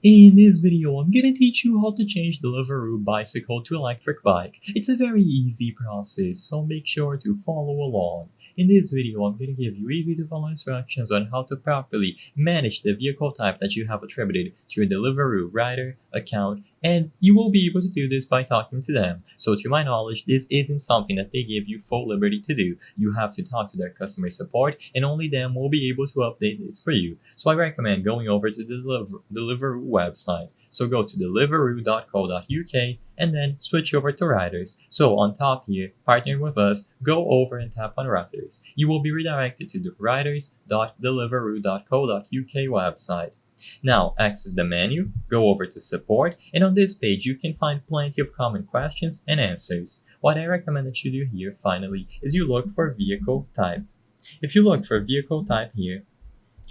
In this video, I'm gonna teach you how to change Deliveroo bicycle to electric bike. It's a very easy process, so make sure to follow along. In this video, I'm gonna give you easy to follow instructions on how to properly manage the vehicle type that you have attributed to your Deliveroo rider account, and you will be able to do this by talking to them. So to my knowledge, this isn't something that they give you full liberty to do. You have to talk to their customer support, and only them will be able to update this for you. So I recommend going over to the Deliveroo website. So go to deliveroo.co.uk and then switch over to Riders. So on top here, partnering with us, go over and tap on Riders. You will be redirected to the riders.deliveroo.co.uk website. Now access the menu, go over to support, and on this page you can find plenty of common questions and answers. What I recommend that you do here finally is you look for vehicle type. If you look for vehicle type here,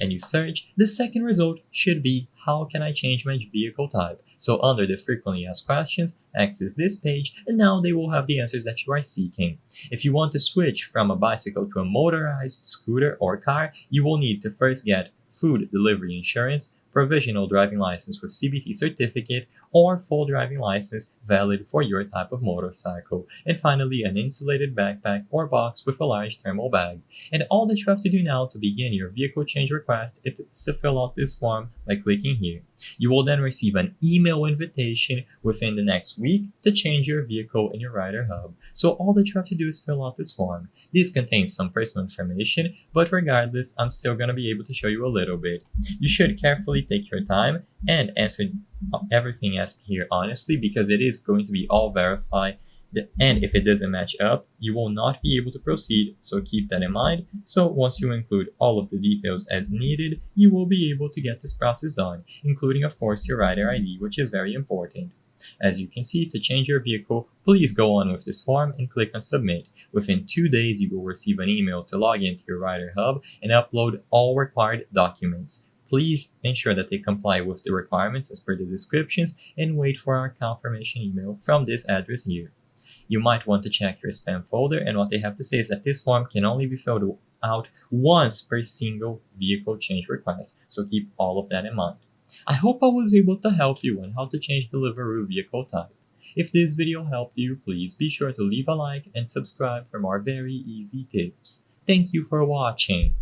and you search, the second result should be how can I change my vehicle type? So under the frequently asked questions, access this page, and now they will have the answers that you are seeking. If you want to switch from a bicycle to a motorized scooter or car, you will need to first get food delivery insurance, provisional driving license with CBT certificate, or full driving license valid for your type of motorcycle, and finally an insulated backpack or box with a large thermal bag. And all that you have to do now to begin your vehicle change request is to fill out this form by clicking here. You will then receive an email invitation within the next week to change your vehicle in your Rider Hub. So all that you have to do is fill out this form. This contains some personal information, but regardless, I'm still going to be able to show you a little bit. You should carefully take your time and answer everything asked here honestly, because it is going to be all verified, and if it doesn't match up, you will not be able to proceed, so keep that in mind. So once you include all of the details as needed, you will be able to get this process done, including of course your rider ID, which is very important. As you can see, to change your vehicle, please go on with this form and click on submit. Within 2 days, you will receive an email to log into your Rider Hub and upload all required documents. Please ensure that they comply with the requirements as per the descriptions and wait for our confirmation email from this address here. You might want to check your spam folder, and what they have to say is that this form can only be filled out once per single vehicle change request, so keep all of that in mind. I hope I was able to help you on how to change Deliveroo vehicle type. If this video helped you, please be sure to leave a like and subscribe for more very easy tips. Thank you for watching.